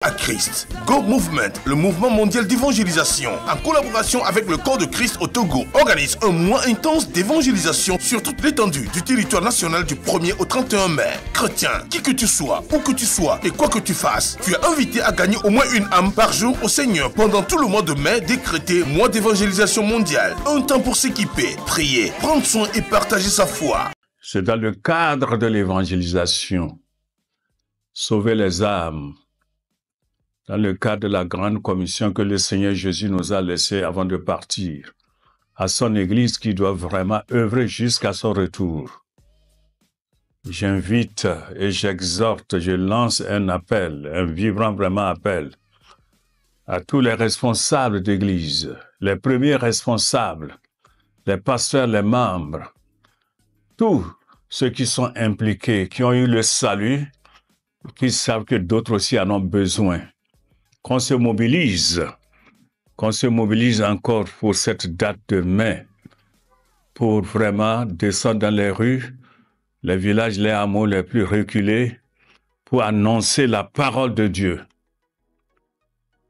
À Christ. Go Movement, le mouvement mondial d'évangélisation, en collaboration avec le corps de Christ au Togo, organise un mois intense d'évangélisation sur toute l'étendue du territoire national du 1er au 31 mai. Chrétien, qui que tu sois, où que tu sois et quoi que tu fasses, tu es invité à gagner au moins une âme par jour au Seigneur pendant tout le mois de mai décrété mois d'évangélisation mondiale. Un temps pour s'équiper, prier, prendre soin et partager sa foi. C'est dans le cadre de l'évangélisation, sauver les âmes, dans le cadre de la grande commission que le Seigneur Jésus nous a laissée avant de partir, à son Église qui doit vraiment œuvrer jusqu'à son retour. J'invite et j'exhorte, je lance un appel, un vibrant vraiment appel à tous les responsables d'Église, les premiers responsables, les pasteurs, les membres, tous ceux qui sont impliqués, qui ont eu le salut, qui savent que d'autres aussi en ont besoin. Qu'on se mobilise encore pour cette date de mai, pour vraiment descendre dans les rues, les villages, les hameaux les plus reculés, pour annoncer la parole de Dieu,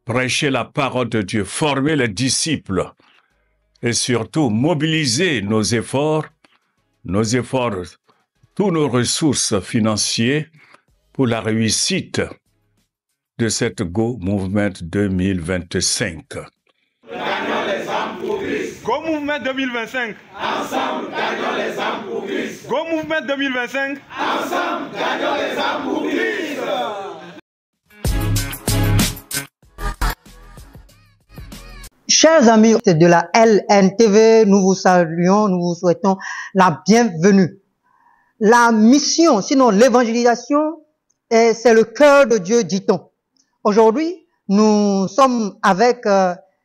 prêcher la parole de Dieu, former les disciples et surtout mobiliser nos efforts, toutes nos ressources financières pour la réussite de cette Go Movement 2025. Gagnons les âmes pour Christ. Go Movement 2025. Ensemble, gagnons les âmes pour Christ. Go Movement 2025. Ensemble, gagnons les âmes pour Christ. Chers amis de la LNTV, nous vous saluons, nous vous souhaitons la bienvenue. La mission, sinon l'évangélisation, c'est le cœur de Dieu, dit-on. Aujourd'hui, nous sommes avec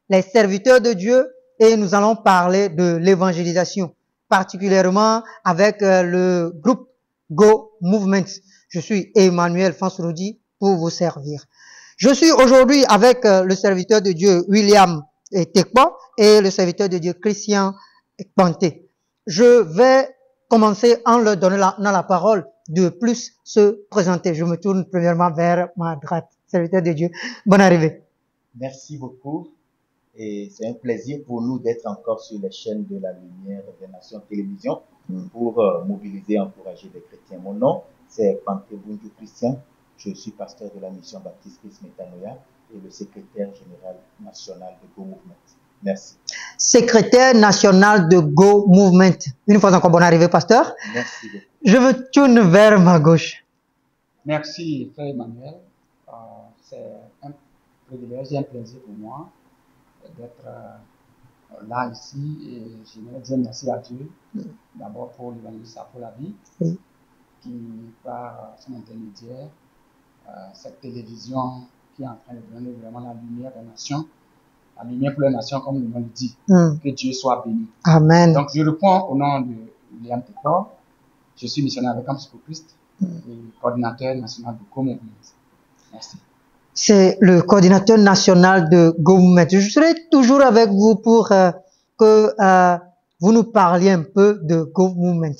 les serviteurs de Dieu et nous allons parler de l'évangélisation, particulièrement avec le groupe Go Movement. Je suis Emmanuel Fansourodi pour vous servir. Je suis aujourd'hui avec le serviteur de Dieu William Tekpo et le serviteur de Dieu Christian Panté. Je vais commencer en leur donnant la parole de plus se présenter. Je me tourne premièrement vers ma droite. Serviteur de Dieu, bonne arrivée. Merci beaucoup et c'est un plaisir pour nous d'être encore sur les chaînes de la Lumière des Nations Télévision pour mobiliser et encourager les chrétiens. Mon nom, c'est Panté Bunju Christian. Je suis pasteur de la mission baptiste Christ Métanoïa et le secrétaire général national de Go Movement. Merci. Secrétaire national de Go Movement. Une fois encore, bonne arrivée, pasteur. Merci beaucoup. Je me tourne vers ma gauche. Merci, frère Emmanuel. C'est un privilège et un plaisir pour moi d'être là ici et je voudrais dire merci à Dieu d'abord pour l'évangile pour la vie qui par son intermédiaire cette télévision qui est en train de donner vraiment la lumière des nations, la lumière pour les nations comme le nom le dit. Que Dieu soit béni. Amen. Donc je réponds au nom de William Tekpo. Je suis missionnaire avec Campus pour Christ et coordinateur national de Go Movement. Merci. C'est le coordinateur national de Go Movement. Je serai toujours avec vous pour que vous nous parliez un peu de Go Movement.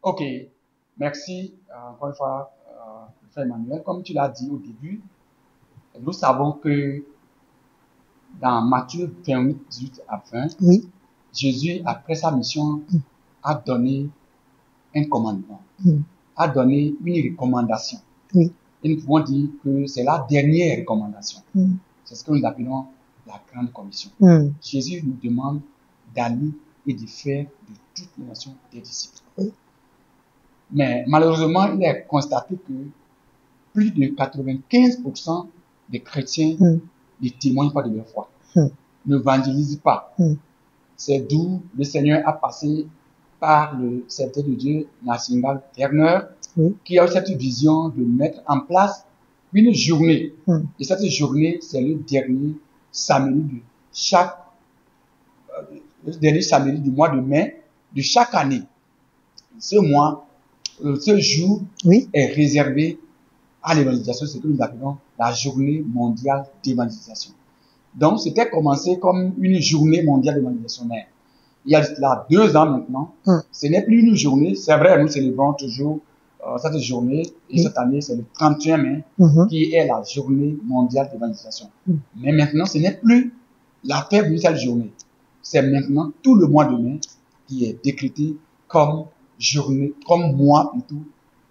Ok, merci encore une fois, frère Emmanuel. Comme tu l'as dit au début, nous savons que dans Matthieu 28, 18 à 20, Jésus, après sa mission, a donné un commandement, a donné une recommandation. Et nous pouvons dire que c'est la dernière recommandation. C'est ce que nous appelons la grande commission. Jésus nous demande d'aller et de faire de toutes les nations des disciples. Mais malheureusement, il est constaté que plus de 95% des chrétiens ne témoignent pas de leur foi, n'évangélisent pas. C'est d'où le Seigneur a passé par le serviteur de Dieu, Nathaniel Turner, qui a eu cette vision de mettre en place une journée. Et cette journée, c'est le dernier samedi du mois de mai de chaque année. Ce mois, ce jour est réservé à l'évangélisation, c'est ce que nous appelons la journée mondiale d'évangélisation. Donc, c'était commencé comme une journée mondiale d'évangélisation. Mais il y a là 2 ans maintenant, ce n'est plus une journée. C'est vrai, nous célébrons toujours cette journée, et cette année, c'est le 31 mai, qui est la journée mondiale d'évangélisation. Mais maintenant, ce n'est plus la fête de cette journée. C'est maintenant tout le mois de mai qui est décrété comme journée, comme mois plutôt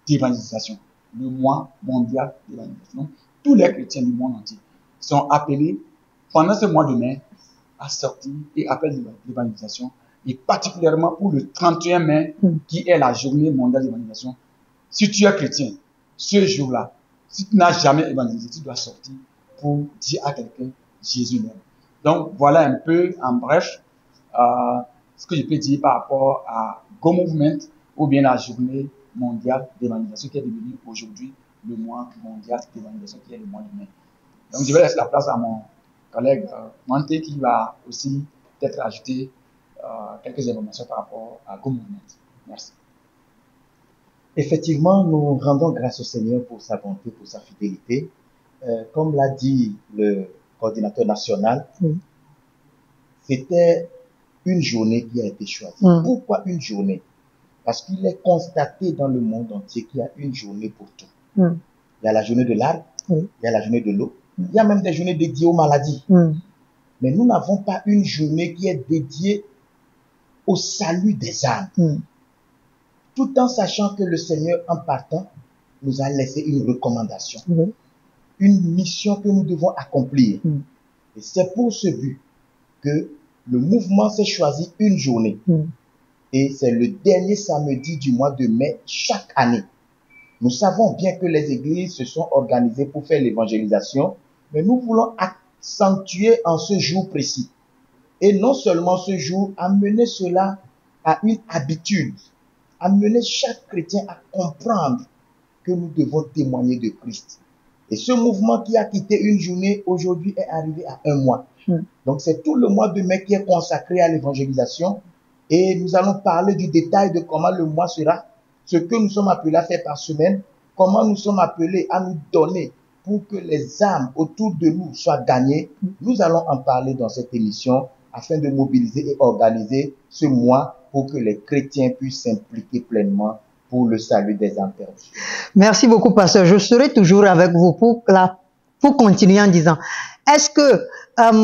d'évangélisation. Le mois mondial d'évangélisation. Tous les chrétiens du monde entier sont appelés pendant ce mois de mai à sortir et à faire l'évangélisation. Et particulièrement pour le 31 mai, qui est la journée mondiale d'évangélisation. Si tu es chrétien, ce jour-là, si tu n'as jamais évangélisé, tu dois sortir pour dire à quelqu'un Jésus même. Donc voilà un peu en bref ce que je peux dire par rapport à Go Movement ou bien la journée mondiale d'évangélisation qui est devenue aujourd'hui le mois mondial d'évangélisation qui est le mois de mai. Donc je vais laisser la place à mon collègue Manté qui va aussi peut-être ajouter quelques informations par rapport à Go Movement. Merci. Effectivement, nous rendons grâce au Seigneur pour sa bonté, pour sa fidélité. Comme l'a dit le coordinateur national, c'était une journée qui a été choisie. Pourquoi une journée? Parce qu'il est constaté dans le monde entier qu'il y a une journée pour tout. Il y a la journée de l'arbre, il y a la journée de l'eau, il y a même des journées dédiées aux maladies. Mais nous n'avons pas une journée qui est dédiée au salut des âmes. Tout en sachant que le Seigneur, en partant, nous a laissé une recommandation, une mission que nous devons accomplir. Et c'est pour ce but que le mouvement s'est choisi une journée. Et c'est le dernier samedi du mois de mai chaque année. Nous savons bien que les églises se sont organisées pour faire l'évangélisation, mais nous voulons accentuer en ce jour précis. Et non seulement ce jour, amener cela à une habitude, amener chaque chrétien à comprendre que nous devons témoigner de Christ. Et ce mouvement qui a quitté une journée, aujourd'hui est arrivé à un mois. Donc c'est tout le mois de mai qui est consacré à l'évangélisation. Et nous allons parler du détail de comment le mois sera, ce que nous sommes appelés à faire par semaine, comment nous sommes appelés à nous donner pour que les âmes autour de nous soient gagnées. Nous allons en parler dans cette émission afin de mobiliser et organiser ce mois pour que les chrétiens puissent s'impliquer pleinement pour le salut des âmes perdues. Merci beaucoup, pasteur. Je serai toujours avec vous pour continuer en disant, est-ce que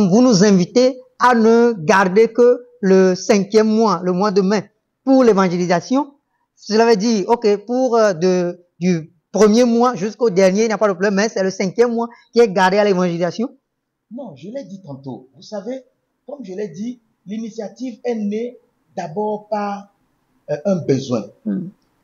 vous nous invitez à ne garder que le 5e mois, le mois de mai, pour l'évangélisation? Cela veut dire, ok, pour du premier mois jusqu'au dernier, il n'y a pas de problème, mais c'est le 5e mois qui est gardé à l'évangélisation? Non, je l'ai dit tantôt. Vous savez, comme je l'ai dit, l'initiative est née d'abord par un besoin.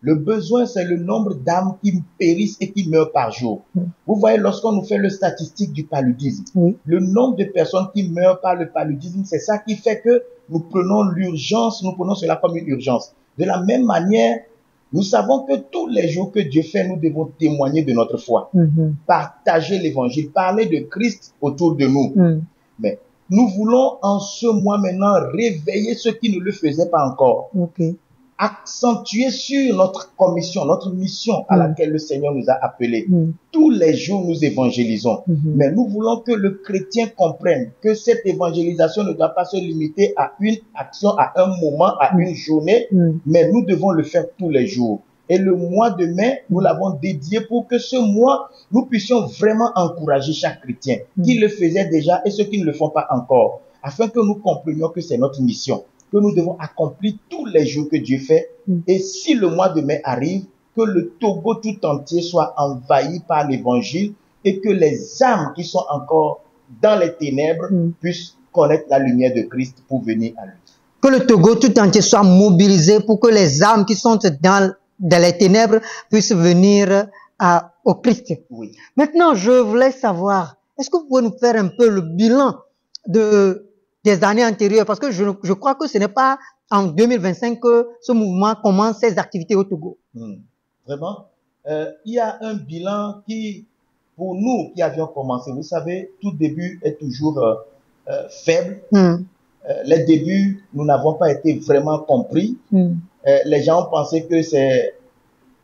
Le besoin, c'est le nombre d'âmes qui périssent et qui meurent par jour. Vous voyez, lorsqu'on nous fait le statistique du paludisme, le nombre de personnes qui meurent par le paludisme, c'est ça qui fait que nous prenons l'urgence, nous prenons cela comme une urgence. De la même manière, nous savons que tous les jours que Dieu fait, nous devons témoigner de notre foi, partager l'évangile, parler de Christ autour de nous. Mais nous voulons en ce mois maintenant réveiller ceux qui ne le faisaient pas encore. Accentuer sur notre commission, notre mission à laquelle le Seigneur nous a appelés. Tous les jours, nous évangélisons. Mais nous voulons que le chrétien comprenne que cette évangélisation ne doit pas se limiter à une action, à un moment, à une journée, mais nous devons le faire tous les jours. Et le mois de mai, nous l'avons dédié pour que ce mois, nous puissions vraiment encourager chaque chrétien qui le faisait déjà et ceux qui ne le font pas encore, afin que nous comprenions que c'est notre mission, que nous devons accomplir tous les jours que Dieu fait. Et si le mois de mai arrive, que le Togo tout entier soit envahi par l'évangile et que les âmes qui sont encore dans les ténèbres puissent connaître la lumière de Christ pour venir à lui. Que le Togo tout entier soit mobilisé pour que les âmes qui sont dans les ténèbres puissent venir au Christ. Maintenant, je voulais savoir, est-ce que vous pouvez nous faire un peu le bilan des années antérieures, parce que je crois que ce n'est pas en 2025 que ce mouvement commence ses activités au Togo. Vraiment, il y a un bilan qui, pour nous qui avions commencé, vous savez, tout début est toujours faible. Les débuts, nous n'avons pas été vraiment compris. Les gens pensaient que c'est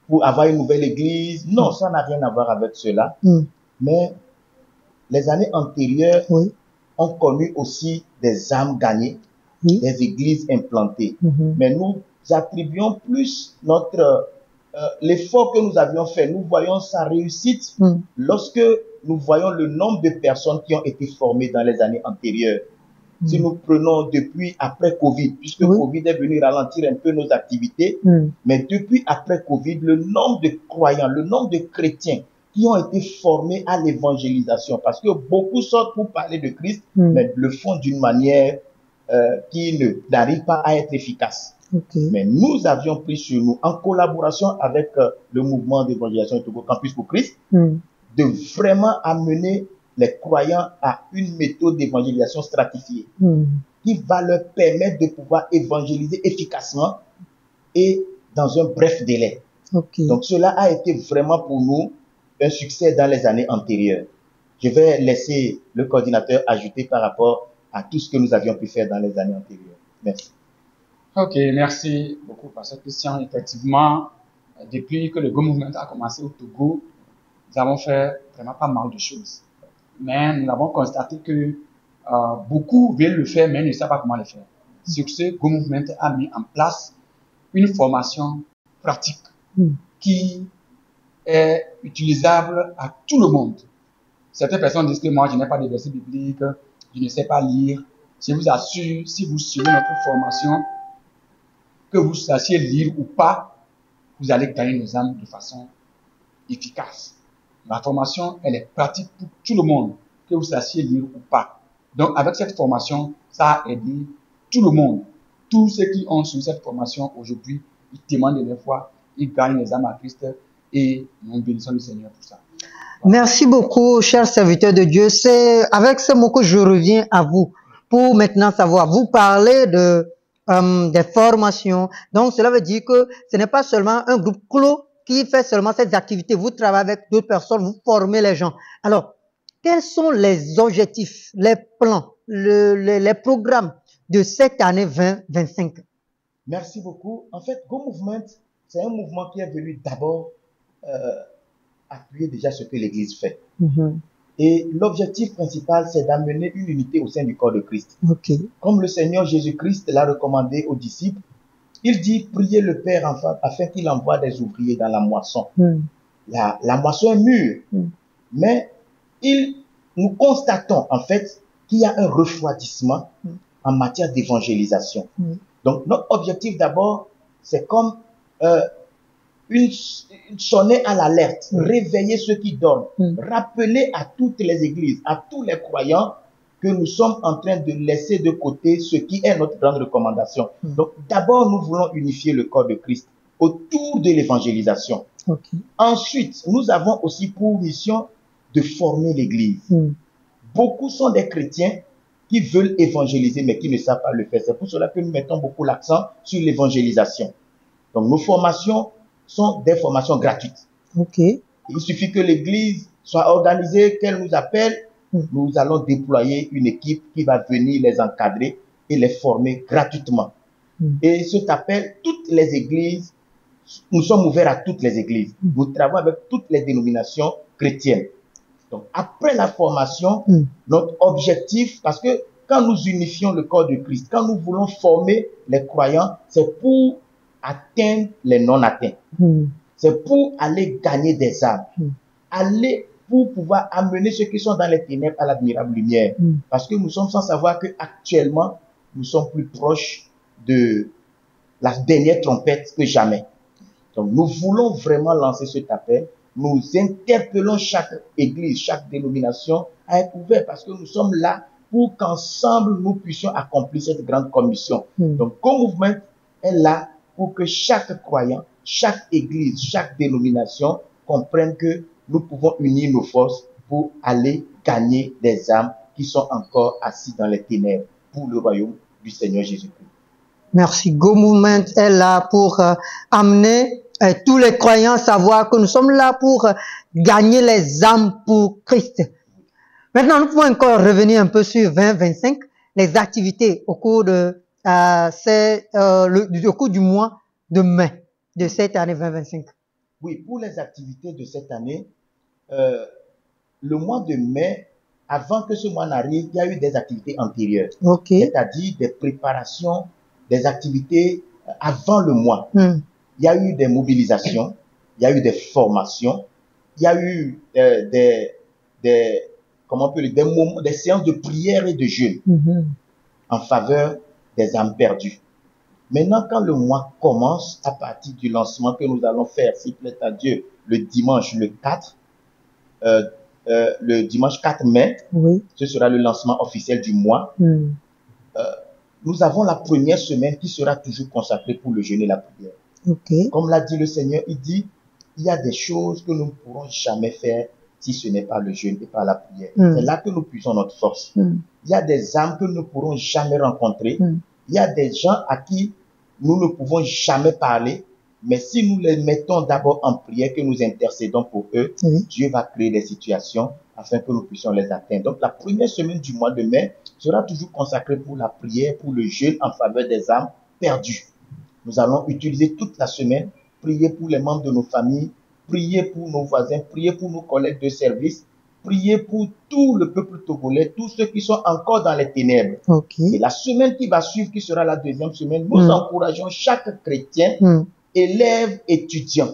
pour avoir une nouvelle église. Non, ça n'a rien à voir avec cela. Mais les années antérieures ont connu aussi des âmes gagnées, des églises implantées. Mais nous attribuons plus notre l'effort que nous avions fait, nous voyons sa réussite lorsque nous voyons le nombre de personnes qui ont été formées dans les années antérieures. Si nous prenons depuis après Covid, puisque Covid est venu ralentir un peu nos activités, mais depuis après Covid, le nombre de croyants, le nombre de chrétiens qui ont été formés à l'évangélisation, parce que beaucoup sortent pour parler de Christ, mais le font d'une manière qui n'arrive pas à être efficace. Mais nous avions pris sur nous, en collaboration avec le mouvement d'évangélisation de Togo Campus pour Christ, de vraiment amener les croyants à une méthode d'évangélisation stratifiée qui va leur permettre de pouvoir évangéliser efficacement et dans un bref délai. Donc cela a été vraiment pour nous un succès dans les années antérieures. Je vais laisser le coordinateur ajouter par rapport à tout ce que nous avions pu faire dans les années antérieures. Merci. Ok, merci beaucoup, Pasteur Christian. Effectivement, depuis que le Go Movement a commencé au Togo, nous avons fait vraiment pas mal de choses. Mais nous avons constaté que beaucoup veulent le faire, mais ne savent pas comment le faire. Sur ce, Go Movement a mis en place une formation pratique qui est utilisable à tout le monde. Certaines personnes disent que moi, je n'ai pas de verset biblique, je ne sais pas lire. Je vous assure, si vous suivez notre formation, que vous sachiez lire ou pas, vous allez gagner nos âmes de façon efficace. La formation, elle est pratique pour tout le monde, que vous sachiez lire ou pas. Donc, avec cette formation, ça a aidé tout le monde. Tous ceux qui ont suivi cette formation aujourd'hui, ils témoignent de leur foi, ils gagnent les âmes à Christ et nous bénissons le Seigneur pour ça. Voilà. Merci beaucoup, chers serviteurs de Dieu. C'est avec ce mot que je reviens à vous pour maintenant savoir. Vous parlez des formations. Donc, cela veut dire que ce n'est pas seulement un groupe clos qui fait seulement cette activité. Vous travaillez avec d'autres personnes, vous formez les gens. Alors, quels sont les objectifs, les plans, les programmes de cette année 2025? Merci beaucoup. En fait, Go Movement, c'est un mouvement qui est venu d'abord appuyer déjà ce que l'Église fait. Et l'objectif principal, c'est d'amener une unité au sein du corps de Christ. Comme le Seigneur Jésus-Christ l'a recommandé aux disciples, il dit, priez le Père afin qu'il envoie des ouvriers dans la moisson. La moisson est mûre, mais nous constatons en fait qu'il y a un refroidissement en matière d'évangélisation. Donc notre objectif d'abord, c'est comme sonner à l'alerte, réveiller ceux qui dorment, rappeler à toutes les églises, à tous les croyants que nous sommes en train de laisser de côté ce qui est notre grande recommandation. Donc d'abord, nous voulons unifier le corps de Christ autour de l'évangélisation. Ensuite, nous avons aussi pour mission de former l'église. Beaucoup sont des chrétiens qui veulent évangéliser mais qui ne savent pas le faire. C'est pour cela que nous mettons beaucoup l'accent sur l'évangélisation. Donc nos formations sont des formations gratuites. Il suffit que l'église soit organisée, qu'elle nous appelle, nous allons déployer une équipe qui va venir les encadrer et les former gratuitement. Et cet appel, toutes les églises, nous sommes ouverts à toutes les églises. Nous travaillons avec toutes les dénominations chrétiennes. Donc, après la formation, notre objectif, parce que quand nous unifions le corps de Christ, quand nous voulons former les croyants, c'est pour atteindre les non-atteints. C'est pour aller gagner des âmes. Aller pour pouvoir amener ceux qui sont dans les ténèbres à l'admirable lumière. Parce que nous sommes sans savoir qu'actuellement, nous sommes plus proches de la dernière trompette que jamais. Donc, nous voulons vraiment lancer cet appel. Nous interpellons chaque église, chaque dénomination à être ouvert parce que nous sommes là pour qu'ensemble nous puissions accomplir cette grande commission. Donc, Go Movement est là pour que chaque croyant, chaque église, chaque dénomination comprenne que nous pouvons unir nos forces pour aller gagner des âmes qui sont encore assis dans les ténèbres pour le royaume du Seigneur Jésus-Christ. Merci. Go Movement est là pour amener tous les croyants à savoir que nous sommes là pour gagner les âmes pour Christ. Maintenant, nous pouvons encore revenir un peu sur 2025, les activités au cours au cours du mois de mai de cette année 2025. Oui, pour les activités de cette année, le mois de mai, avant que ce mois n'arrive, il y a eu des activités antérieures. C'est-à-dire des préparations, des activités avant le mois. Il y a eu des mobilisations, il y a eu des formations, il y a eu comment on peut dire, des moments, des séances de prière et de jeûne en faveur des âmes perdues. Maintenant, quand le mois commence, à partir du lancement que nous allons faire, s'il plaît à Dieu, le dimanche 4 mai, ce sera le lancement officiel du mois. Nous avons la première semaine qui sera toujours consacrée pour le jeûne et la prière. Comme l'a dit le Seigneur, il dit, il y a des choses que nous ne pourrons jamais faire si ce n'est pas le jeûne et pas la prière. C'est là que nous puissions notre force. Il y a des âmes que nous ne pourrons jamais rencontrer. Il y a des gens à qui nous ne pouvons jamais parler, mais si nous les mettons d'abord en prière, que nous intercédons pour eux, Dieu va créer des situations afin que nous puissions les atteindre. Donc la première semaine du mois de mai sera toujours consacrée pour la prière, pour le jeûne en faveur des âmes perdues. Nous allons utiliser toute la semaine, prier pour les membres de nos familles, prier pour nos voisins, prier pour nos collègues de service, prier pour tout le peuple togolais, tous ceux qui sont encore dans les ténèbres. Et la semaine qui va suivre, qui sera la deuxième semaine, nous encourageons chaque chrétien, élève, étudiant,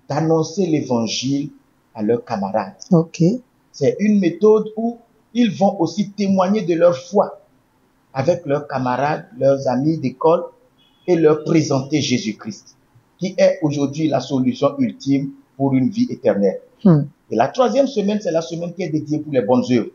d'annoncer l'évangile à leurs camarades. C'est une méthode où ils vont aussi témoigner de leur foi avec leurs camarades, leurs amis d'école et leur présenter Jésus-Christ, qui est aujourd'hui la solution ultime pour une vie éternelle. Et la troisième semaine, c'est la semaine qui est dédiée pour les bonnes œuvres.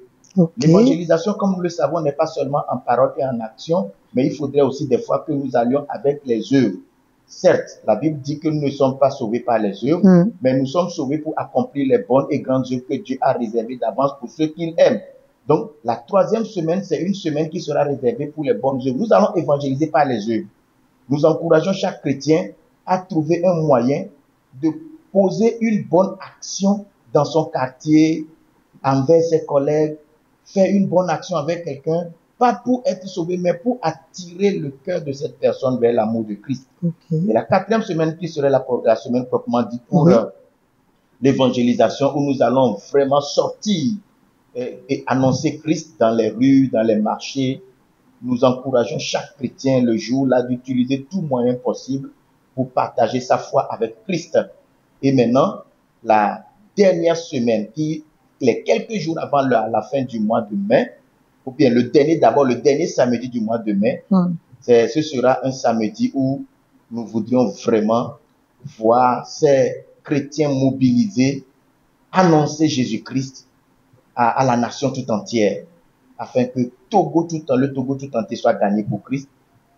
L'évangélisation, comme nous le savons, n'est pas seulement en parole et en action, mais il faudrait aussi des fois que nous allions avec les œuvres. Certes, la Bible dit que nous ne sommes pas sauvés par les œuvres, mais nous sommes sauvés pour accomplir les bonnes et grandes œuvres que Dieu a réservées d'avance pour ceux qu'il aime. Donc, la troisième semaine, c'est une semaine qui sera réservée pour les bonnes œuvres. Nous allons évangéliser par les œuvres. Nous encourageons chaque chrétien à trouver un moyen de poser une bonne action dans son quartier, envers ses collègues, faire une bonne action avec quelqu'un, pas pour être sauvé, mais pour attirer le cœur de cette personne vers l'amour de Christ. Et la quatrième semaine, qui serait la semaine proprement dite pour l'évangélisation, où nous allons vraiment sortir et annoncer Christ dans les rues, dans les marchés. Nous encourageons chaque chrétien le jour-là d'utiliser tout moyen possible pour partager sa foi avec Christ. Et maintenant, la dernière semaine, les quelques jours avant la fin du mois de mai, ou bien le dernier samedi du mois de mai, ce sera un samedi où nous voudrions vraiment voir ces chrétiens mobilisés annoncer Jésus-Christ à la nation tout entière, afin que le Togo tout entier soit gagné pour Christ.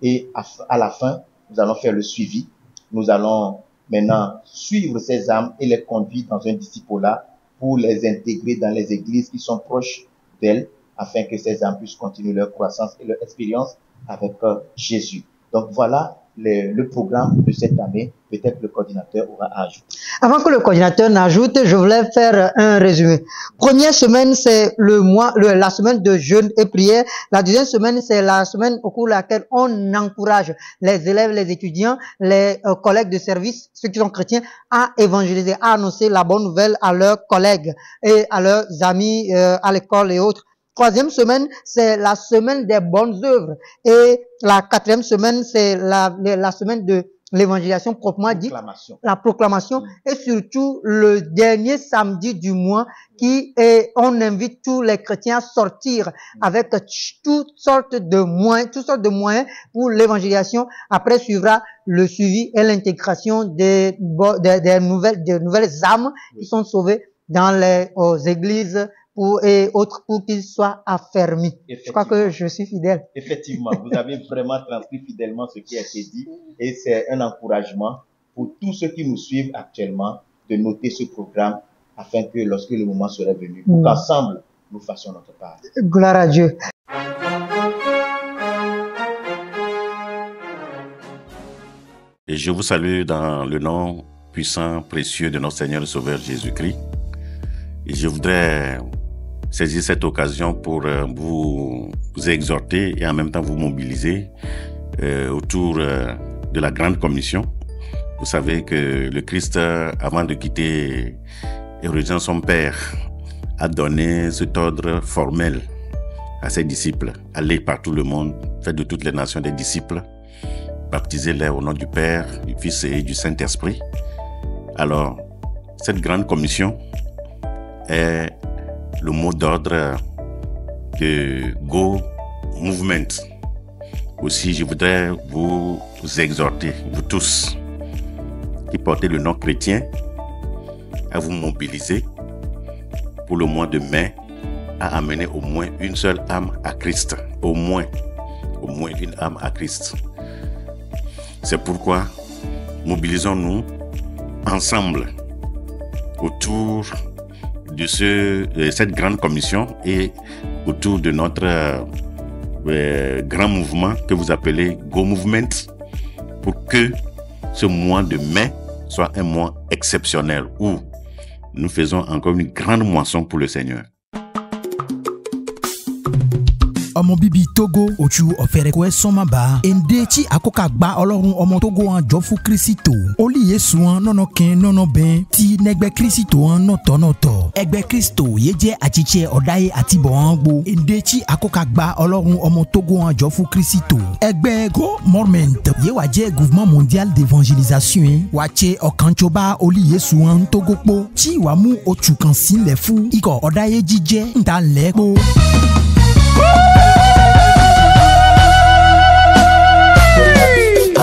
Et à la fin, nous allons faire le suivi. Nous allons maintenant suivre ces âmes et les conduire dans un discipulat pour les intégrer dans les églises qui sont proches d'elles, afin que ces âmes puissent continuer leur croissance et leur expérience avec Jésus. Donc voilà le programme de cette année. Peut-être le coordinateur aura à ajouter. Avant que le coordinateur n'ajoute, je voulais faire un résumé. Première semaine, c'est la semaine de jeûne et prière. La deuxième semaine, c'est la semaine au cours de laquelle on encourage les élèves, les étudiants, les collègues de service, ceux qui sont chrétiens, à évangéliser, à annoncer la bonne nouvelle à leurs collègues et à leurs amis à l'école et autres. Troisième semaine, c'est la semaine des bonnes œuvres. Et la quatrième semaine, c'est la semaine de l'évangélisation proprement dit, la proclamation, et surtout le dernier samedi du mois on invite tous les chrétiens à sortir avec toutes sortes de moyens pour l'évangélisation. Après suivra le suivi et l'intégration des nouvelles âmes qui sont sauvées dans les églises et autres pour qu'ils soient affermis. Je crois que je suis fidèle. Effectivement, vous avez vraiment transcrit fidèlement ce qui a été dit et c'est un encouragement pour tous ceux qui nous suivent actuellement de noter ce programme afin que lorsque le moment sera venu, pour qu'ensemble nous fassions notre part. Gloire à Dieu. Et je vous salue dans le nom puissant, précieux de notre Seigneur et Sauveur Jésus-Christ. Et je voudrais saisir cette occasion pour vous exhorter et en même temps vous mobiliser autour de la Grande Commission. Vous savez que le Christ, avant de quitter et rejoindre son Père, a donné cet ordre formel à ses disciples. Allez par tout le monde, faites de toutes les nations des disciples, baptisez-les au nom du Père, du Fils et du Saint-Esprit, Alors, cette grande commission est le mot d'ordre de Go Movement. Aussi, je voudrais vous exhorter, vous tous, qui portez le nom chrétien, à vous mobiliser pour le mois de mai, à amener au moins une seule âme à Christ. Au moins une âme à Christ. C'est pourquoi mobilisons-nous ensemble autour de cette grande commission et autour de notre grand mouvement que vous appelez Go Movement, pour que ce mois de mai soit un mois exceptionnel où nous faisons encore une grande moisson pour le Seigneur. ọmọ bíbí Togo ojú ọ̀fẹ́rẹ́ kó ẹ sọ́mà bá ẹ̀ǹdẹ́ tí àkókò gba ọlọ́run ọmọ Togo wọn jọ fún Kírísítò olú Yéṣu wọn nọ́nà kẹ́ nọ́nà bẹ́ẹ̀ tí nẹgbẹ́ Kírísítò wọn nọ̀tọ̀nọ̀tọ̀ ẹgbẹ́ Kírísítò yé jẹ́ àtìtsẹ́ ọ̀dáyé àtibọ̀ wọn gbó ẹ̀ǹdẹ́ tí àkókò gba ọlọ́run ọmọ Togo wọn jọ fún Kírísítò ẹgbẹ́ Go Movement yé wà jẹ́ Mouvement Mondial d'Évangélisation yẹn wà tse ọ̀kàntsoba olú Yéṣu wọn Togo kpó tí wà mú oṣù kan sílẹ̀ fún ikọ̀ ọ̀dáyé jíjẹ́ ńtalẹ̀ kpó.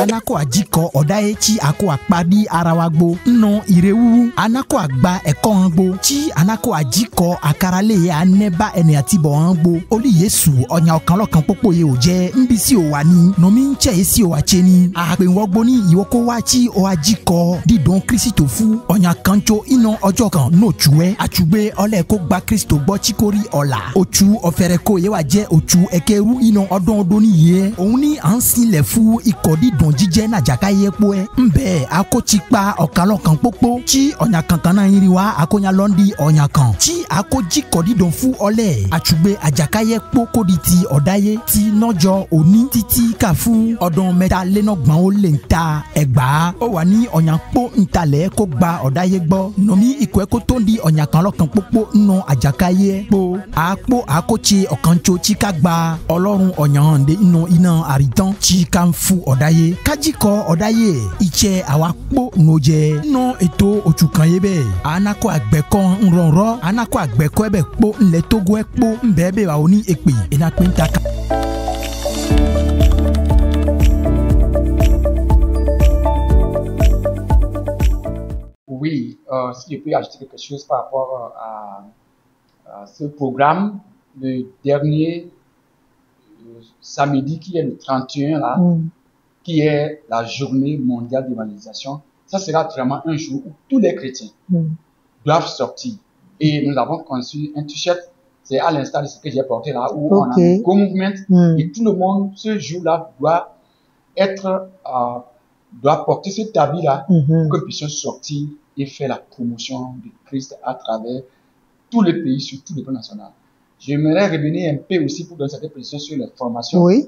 Anako ajikọ ọ̀dáyé tí ako àpàdé ara wa gbó nínú ìrẹ́wúwú anako àgbà ẹ̀kọ́ hàn gbó tí anako ajikọ àkàràlẹ̀ anẹ́bà ẹni àtibọ̀ hàn gbó olú Yéṣu ọ̀nyà ọ̀kan lọ́kàn pópó yẹ ò jẹ́ nbí sí ò wà ní nomi ń tẹ̀ sí ò wà tse ní àpèwọ́gbó ní ìwọ́kọ́ wá tí ò ajikọ dídùn Kírísítò fún ọ̀nyà kanjo iná ọjọ́ kan n'òtúwẹ́ àtúgbé ọlẹ́ kó gba Kírísítò gbọ́ tí kò rí ọ̀la òtú ọ̀fẹ́rẹ́ kó yẹ wà jẹ́ òtú ẹ̀kẹ́rú iná ọdún ọdún nìyẹn òun ní à ń sinlẹ̀ fún ikọ̀ dídùn jíjẹ́ nàjàká yẹ kpó ẹ nbẹ akótsikpa ọ̀kanlọ́kan kpókpó tí ọ̀nyà kankan náà yiri wa akónya lọ́ndì ọ̀nyà kan tí akódzi kọ́dídùn fún ọlẹ́ àtúgbé àjàká yẹ kpó kódi ti ọ̀dáyé ti nọ́jọ́ òní títí ká fún ọdún mẹ́talélọ́gbọ̀n ó lé ńta ẹgbàá ó wà ní ọ̀nyà kpó ńtalẹ̀ kó gba ọ̀dáyé gbọ́ nomi ikọ̀ ẹ̀ kó tó di ọ̀nyà kanlọ́kan kpókpó nù àjàká yẹ kpó àkpó àkótsi ọ̀kàntso tí ká gba ọlọ́run ọ̀nyà hàn dé nù iná àrítán tí ká fún ọ̀dáyé kájíkọ ọ̀dáyé ìtsẹ́ àwa kpó nòjẹ́ nọ ètò òtùkàn yé bẹ́ẹ̀ anakọ àgbẹ̀kọ ńrọ̀rọ̀ anakọ àgbẹ̀kọ ẹ̀ bẹ̀ kpó ńlẹ̀ Togo ẹ̀ kpó ńbẹ́ bẹ́ẹ̀ wà ó ní èpè ẹ̀nà pé ń ta ká. Oui, si je peux ajouter quelque chose par rapport à ce programme, le dernier samedi qui est le 31 là, qui est la journée mondiale d'évangélisation, ça sera vraiment un jour où tous les chrétiens doivent sortir. Et nous avons conçu un t-shirt, c'est à l'instar de ce que j'ai porté là, où on a un Go Movement, et tout le monde, ce jour-là, doit être, doit porter cet habit-là, pour que nous puissions sortir et faire la promotion de Christ à travers tous les pays, sur tous les plans nationaux. J'aimerais revenir un peu aussi pour donner cette précision sur les formations. Oui.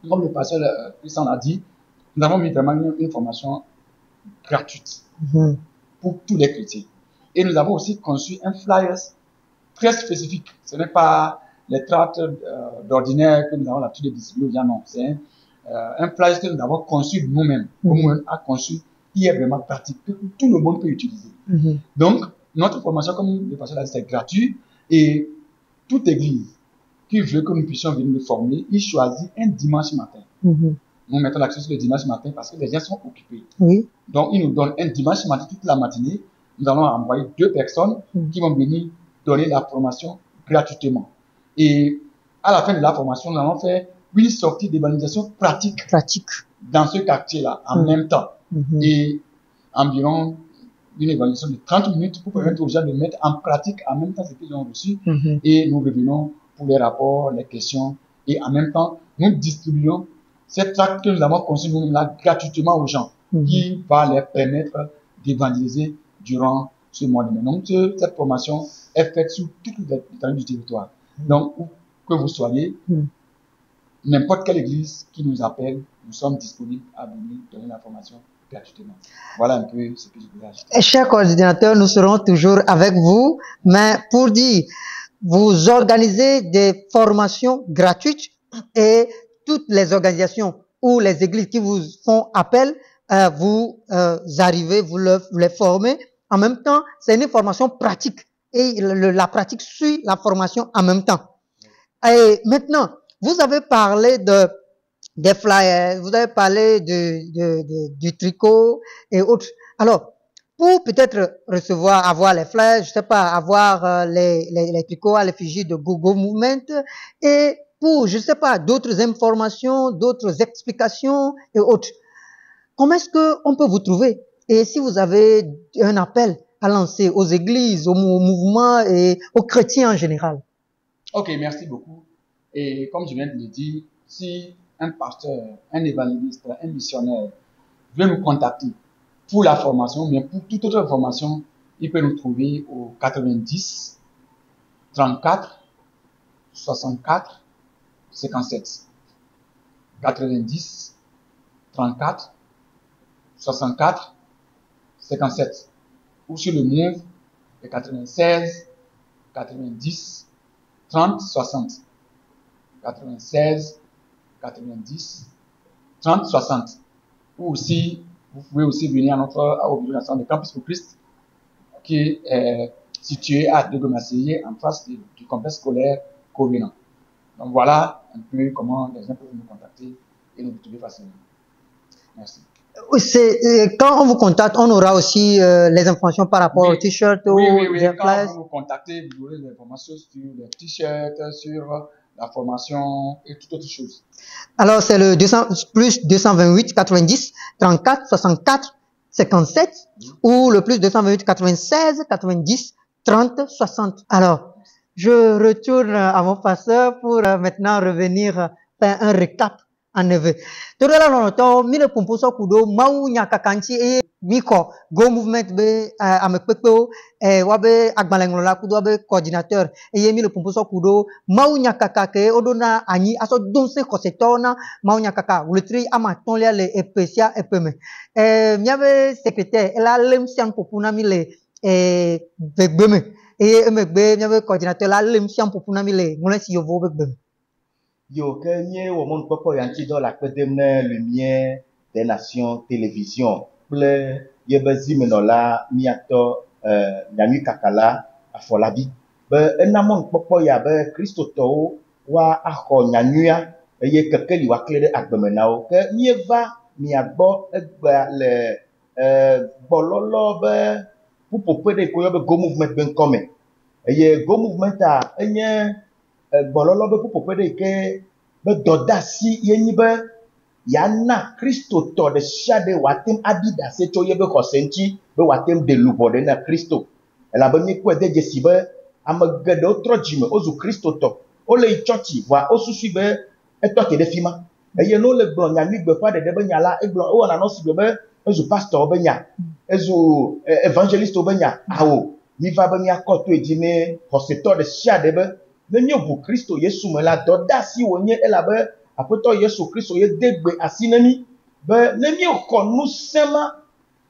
Comme le pasteur Christian l'a dit, nous avons mis vraiment une formation gratuite pour tous les chrétiens. Et nous avons aussi conçu un flyer très spécifique. Ce n'est pas les tracts d'ordinaire que nous avons l'habitude de distribuer, non. C'est un flyer que nous avons conçu nous-mêmes, nous a conçu, qui est vraiment pratique, que tout le monde peut utiliser. Donc, notre formation, comme le pasteur l'a dit, c'est gratuit, et toute église qui veut que nous puissions venir nous former, il choisit un dimanche matin. Nous mettons l'accent sur le dimanche matin parce que les gens sont occupés. Donc, ils nous donnent un dimanche matin toute la matinée. Nous allons envoyer 2 personnes qui vont venir donner la formation gratuitement. Et à la fin de la formation, nous allons faire une sortie d'évangélisation pratique dans ce quartier-là en même temps. Et environ une évaluation de 30 minutes pour permettre aux gens de mettre en pratique en même temps ce qu'ils ont reçu. Et nous revenons pour les rapports, les questions. Et en même temps, nous distribuons cette tract que nous avons conçu nous-là gratuitement aux gens, qui va leur permettre d'évangéliser durant ce mois de mai. Donc, cette formation est faite sur toute l'étendue du territoire. Donc, où que vous soyez, n'importe quelle église qui nous appelle, nous sommes disponibles à venir donner la formation gratuitement. Voilà un peu ce que je voulais ajouter. Chers coordinateurs, nous serons toujours avec vous, mais pour dire, vous organisez des formations gratuites et toutes les organisations ou les églises qui vous font appel, vous arrivez, vous les formez en même temps, c'est une formation pratique. Et la pratique suit la formation en même temps. Et maintenant, vous avez parlé des flyers, vous avez parlé du tricot et autres. Alors, pour peut-être avoir les flyers, je sais pas, avoir les tricots à l'effigie de Google Movement et pour, je sais pas, d'autres informations, d'autres explications et autres. Comment est-ce qu'on peut vous trouver? Et si vous avez un appel à lancer aux églises, aux mouvements et aux chrétiens en général? Ok, merci beaucoup. Et comme je viens de le dire, si un pasteur, un évangéliste, un missionnaire veut nous contacter pour la formation, mais pour toute autre formation, il peut nous trouver au 90 34 64 57. 90 34 64 57. Ou sur le Move, le 96 90 30 60. 96 90 30 60. Ou aussi, vous pouvez aussi venir à notre organisation de Campus pour Christ, qui est située à Degomasséier, en face du complexe scolaire Covenant. Donc voilà un peu comment les gens peuvent nous contacter et nous trouver facilement. Merci. Quand on vous contacte, on aura aussi les informations par rapport aux t-shirts ou oui. Quand vous nous contactez, vous aurez des informations sur les t-shirts, sur la formation et toute autre chose. Alors, c'est le plus 228 90 34 64 57 ou le plus 228 96 90 30 60. Alors, je retourne à mon pasteur pour maintenant revenir faire un récap en neveu. Todala lonoto mile pomposo kudo mau nyakakanchi e miko go movement be amekpekpeo wabe agbalenglola kudo wabe coordinateur e mile pomposo kudo mau nyakaka ke odona anyi aso donse kosetona mau nyakaka wulitri ama tonlia le epesia epeme miabe secrétaire ela lemsian popuna mile begbeme e emegbe miabe coordinateur la lemsian popuna mile ngolesi yovo begbeme. Yo, que nye womon popo yanti dans la pedemne lumière des nations télévision. Ple yebezi menola miato nyami kakala afolabi. Be enamon popo ya be Christo to wa akho nyanyua ye kekeli wa klede agbemenao ke mieva miagbo egba le bololo be pupope de ko yobe go movement ben come. Ye go movement a enye bololo be pupope de ke be dodasi yenyi be yana Christo to de shade watem abida se to yebe kosenchi be watem de lubode na Christo ela be mi ko de jesi be amagede otrojime ozu Christo to ole churchi wa osusu be etoke de fima eye no le gbon nya mi gbe fa de be nya la egbon o na no si be ezu pastor be nya ezu evangelist be nya awo mi va be mi akoto edine hoseto de shade be nenye bu Kristo Yesu me la doda si wonye elabe apoto Yesu Kristo ye degbe asinemi be nenye ko nu sema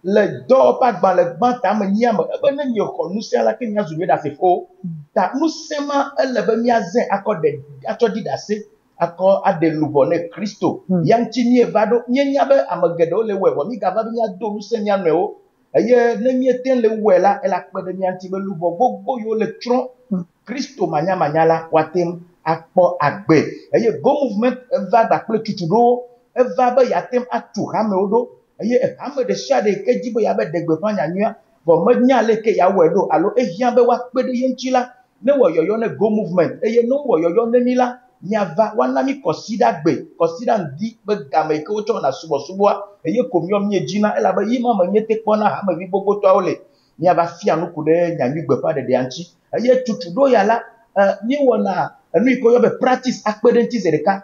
le do pa gba le gba ta me nyam be nenye ko nu sela ke nya zube da se fo ta nu sema elebe mi azen akode atodi da se akọ adelubo ne Kristo yang chini evado nyenya be amagedo le wewo mi gava bi nya do nu se nya no eye nenye ten le wela ela pede mi anti be lubo gbogbo yo le tron Christo manya la watem akpo agbe eye go movement va da ple tutudo eva be yatem atu hame odo eye hame de shade ke jibo ya be degbe fanya nya bo manya le ke ya wedo alo ehia be wa pede yenchila ne wo yoyo ne go movement eye no wo yoyo ne mila nya va wana mi consider ndi be game ke oto na subo eye komyo mi ejina ela be yima manye te pona hame bi gbogbo to ole nya va fia no kude nya mi gbe pa de anchi eye tutudo ya la ni wona enu iko yo be practice akpedenti zereka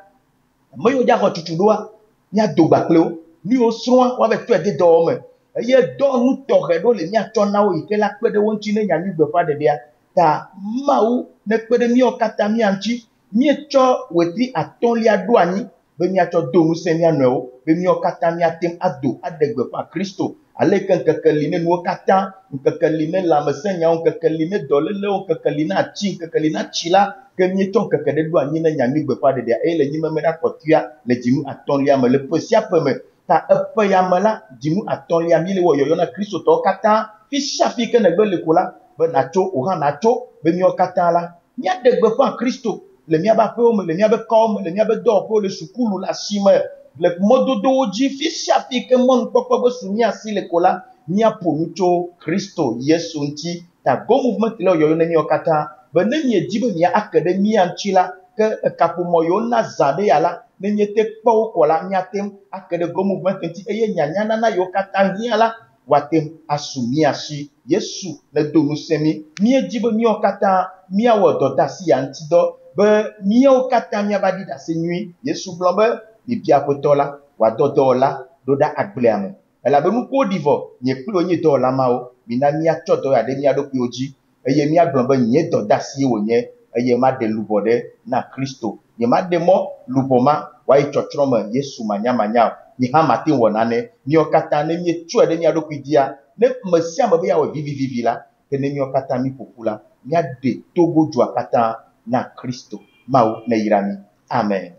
mo yo ja ho tutudo nya dogba ple o ni o sron wa be to e de do me eye do nu to re do le nya to na o ike la kpede wonchi ne nya mi gbe pa de dia ta mau ne kpede mi o kata mi anchi mi echo weti atonlia do ani be mi acho do nu se mi anu be mi o kata mi atem ado adegbe pa Kristo aleka kekeline no kata kekeline la mesenya on kekeline dolele on kekelina chi kekelina chila ke mi ton kekede do ani na nyami gbe pa de dia e le nyime me da kotua le jimu atonlia me le posia peme ta epe ya mala jimu atonlia mi le wo yoyo na Kristo to kata Fisha fi ke negbe le ko la be natso o hã natso be mio katã la mia de gbe ƒã Kristo le mia be aƒewo me, le mia be kɔwo me, le mia be dɔwɔƒewo, le sukulu, le asime, le mɔdodowo dzi, fisha fi ke mɔnukpɔkpɔ be su mia si le ko la míaƒo nu tso Kristo Yesu ŋuti ta go movement le yɔyɔ ne míawo katã be ne miedzi be mia ake ɖe mia ŋuti la ke kaƒomɔ yiwo na zã ɖe ya la ne miete kpɔ wo kɔ la míate ŋu ake ɖe go movement ŋuti eye nyanyanana yiwo katã hiã la woate ŋu asu mia si Yesu ne do ŋusẽ mi míedzi be míawo katã míawɔ dɔdeasi ya ŋuti dɔ be míawo katã míava ɖi ɖase nyui Yesu gblɔ be bibia Aƒetɔ la wòadɔ dɔwɔla ɖo ɖa agblea me. Elabe nukuwo ɖi vɔ nye kple nye dɔwɔla mawo mina míatsɔ dɔ ya ɖe mía ɖokuiwo dzi eye míagblɔ be nye dɔdeasie wònye eye maɖe luʋɔ ɖe na Kristo. Nye maɖe mɔ luʋɔ ma woayi tsɔtsrɔ̃ me Yesu manyamanya o. Nye hã mate wɔ nane. Míawo katã ne míetsɔe ɖe mía ɖokui dzia ne me sia me be yeawɔ vivivivi la ke ne míawo katã míƒoƒu la míaɖe togodzoa katã na Kristo. Mawu ne yra mi. Amen.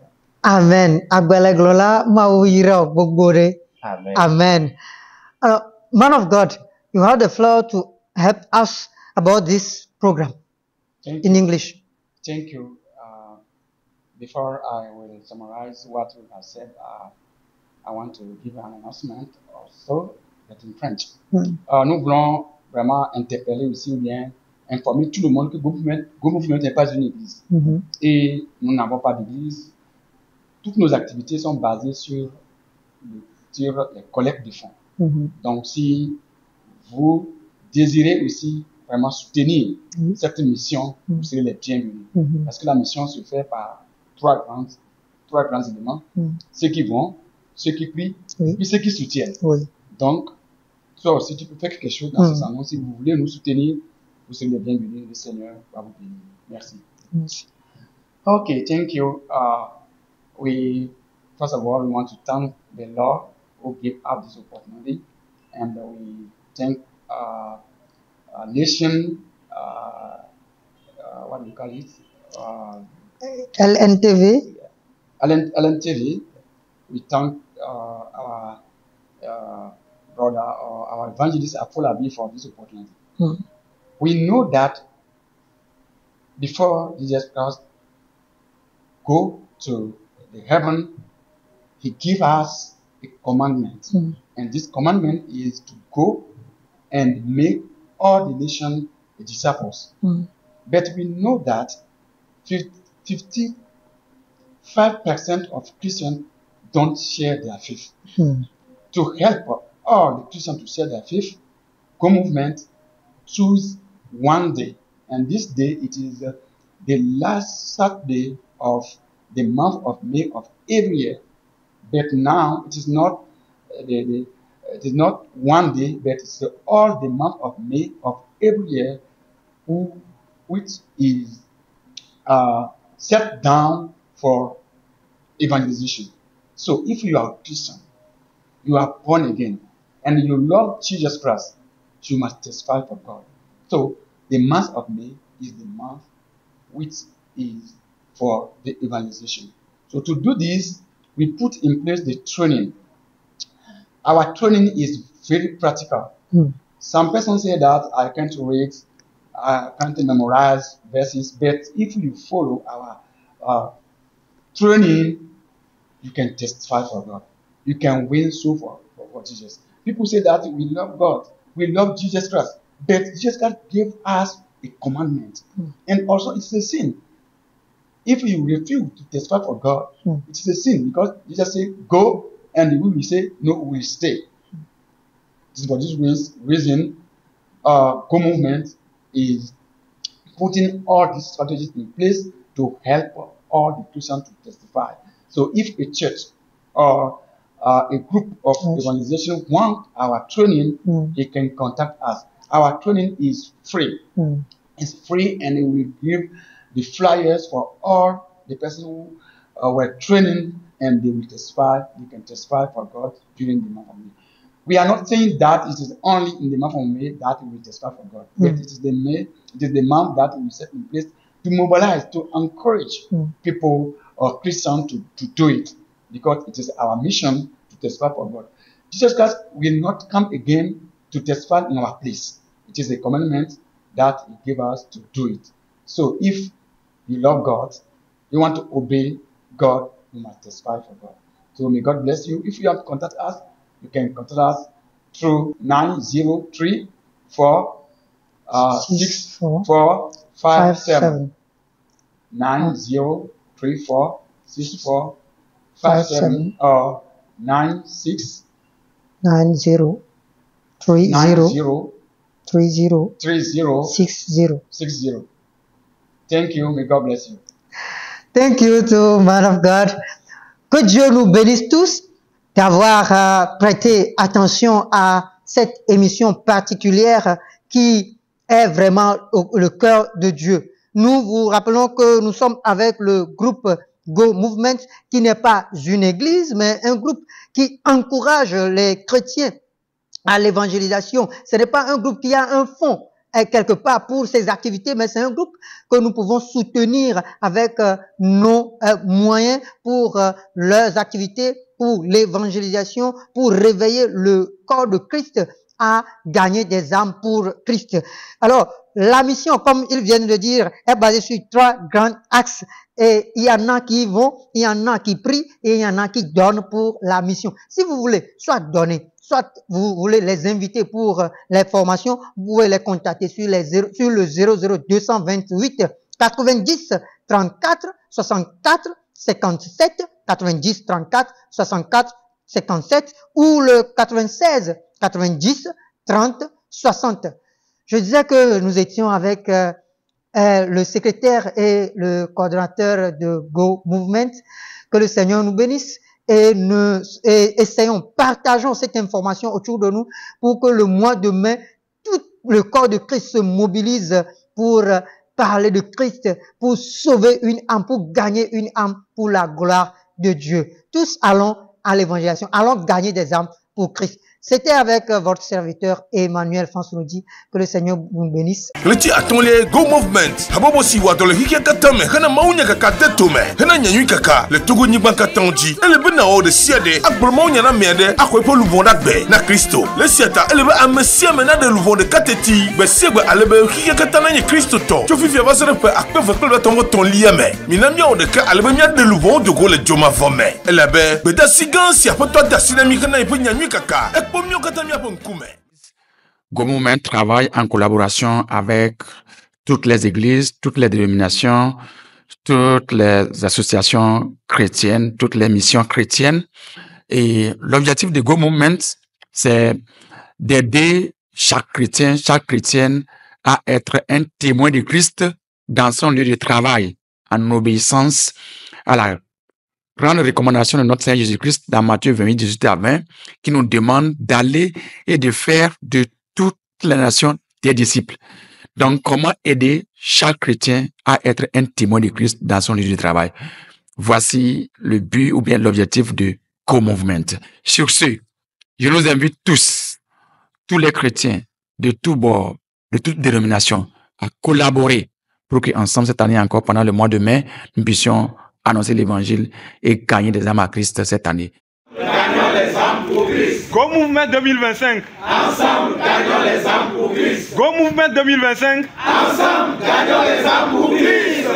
Amen. Agbelegblɔla Mawu yra wo gbogbo ɖe. Amen. Amen. Man of God, you have the floor to help us about this program in English. Thank you. Before I will summarize what we have said, I want to give an announcement also, but in French. Nous voulons vraiment interpeller aussi ou bien informer tout le monde que Go Movement n'est pas une église. Et nous n'avons pas d'église. Toutes nos activités sont basées sur les collectes de fonds. Donc, si vous désirez aussi vraiment soutenir cette mission, vous serez les bienvenus. Parce que la mission se fait par trois grands éléments. Ceux qui vont, ceux qui prient, et ceux qui soutiennent. Donc, toi aussi, tu peux faire quelque chose dans ce sens. Si vous voulez nous soutenir, vous serez les bienvenus. Le Seigneur va vous bénir. Merci. Okay, thank you. First of all, we want to thank the Lord who gave us this opportunity, and we thank nation, what do you call it? LNTV. LNTV. We thank our brother or our evangelist Afolabi for this opportunity. We know that before Jesus Christ go to the heaven, he gave us a commandment. And this commandment is to go and make all the nations disciples. But we know that 55% of Christians don't share their faith. To help all the Christians to share their faith, Go Movement choose one day. And this day, it is the last Saturday of the month of May of every year. But now it is not it is not one day, but it's all the month of May of every year, which is set down for evangelization. So if you are a Christian, you are born again, and you love Jesus Christ, you must testify for God. So the month of May is the month which is for the evangelization. So to do this, we put in place the training. Our training is very practical. Some persons say that I can't read, I can't memorize verses, but if you follow our training, you can testify for God. You can win soul for Jesus. People say that we love God, we love Jesus Christ, but Jesus Christ gave us a commandment. And also it's a sin. If you refuse to testify for God, it is a sin because Jesus said, go, and we will say, no, we will stay. This is for this reason, Go Movement is putting all these strategies in place to help all the Christians to testify. So if a church or a group of organizations want our training, they can contact us. Our training is free. It's free, and it will give the flyers for all the persons who were training, and they will testify. You can testify for God during the month of May. We are not saying that it is only in the month of May that we will testify for God. But it is the month that we set in place to mobilize, to encourage people or Christians to do it, because it is our mission to testify for God. Jesus Christ will not come again to testify in our place. It is a commandment that He gave us to do it. So if you love God, you want to obey God, you must testify for God. So may God bless you. If you have to contact us, you can contact us through 903-46457. 90346457 or 903060. Thank you. May God bless you. Thank you to man of God. Que Dieu nous bénisse tous d'avoir prêté attention à cette émission particulière qui est vraiment le cœur de Dieu. Nous vous rappelons que nous sommes avec le groupe Go Movement, qui n'est pas une église, mais un groupe qui encourage les chrétiens à l'évangélisation. Ce n'est pas un groupe qui a un fonds quelque part pour ses activités, mais c'est un groupe que nous pouvons soutenir avec nos moyens pour leurs activités, pour l'évangélisation, pour réveiller le corps de Christ à gagner des âmes pour Christ. Alors, la mission, comme ils viennent de dire, est basée sur 3 grands axes. Et il y en a qui vont, il y en a qui prient et il y en a qui donnent pour la mission. Si vous voulez soit donner, soit vous voulez les inviter pour les formations, vous pouvez les contacter sur le 00228 90 34 64 57 90 34 64 57 ou le 96 90 30 60. Je disais que nous étions avec le secrétaire et le coordonnateur de Go Movement. Que le Seigneur nous bénisse et partageons cette information autour de nous pour que le mois de mai, tout le corps de Christ se mobilise pour parler de Christ, pour sauver une âme, pour gagner une âme pour la gloire de Dieu. Tous allons à l'évangélisation, allons gagner des âmes pour Christ. C'était avec votre serviteur Emmanuel Fansoudi. Que le Seigneur vous bénisse. Leti atole Go Movement. Habobo siwa dole hikia katame. Hana maunya kaka detome. Hana nyanyu kaka. Le togo nyiban katanji. Ele bena o de siade. Akbol maunya na miade. Akwe po luvon dakbe. Na Kristo. Le siata. Ele be amesia mena de luvon de kateti. Be segwe alebe hikia katana nye Kristo to. Chofifi avasere pe akpe vekle be tongo ton liame. Minamia o de ka alebe mia de luvon de go le joma vome. Ele be. Be da sigan si apoto da sinami kana ipo nyanyu kaka. Go Movement travaille en collaboration avec toutes les églises, toutes les dénominations, toutes les associations chrétiennes, toutes les missions chrétiennes. Et l'objectif de Go Movement, c'est d'aider chaque chrétien, chaque chrétienne à être un témoin de Christ dans son lieu de travail, en obéissance à la grande recommandation de notre Seigneur Jésus-Christ dans Matthieu 28, 18 à 20, qui nous demande d'aller et de faire de toutes les nations des disciples. Donc, comment aider chaque chrétien à être un témoin de Christ dans son lieu de travail? Voici le but ou bien l'objectif de Go Movement. Sur ce, je nous invite tous les chrétiens de tous bords, de toutes dénominations, à collaborer pour qu'ensemble, cette année encore, pendant le mois de mai, nous puissions annoncer l'évangile et gagner des âmes à Christ cette année. Gagnons les âmes pour Christ. Go Movement 2025. Ensemble, gagnons les âmes pour Christ. Go Movement 2025. Ensemble, gagnons les âmes pour Christ.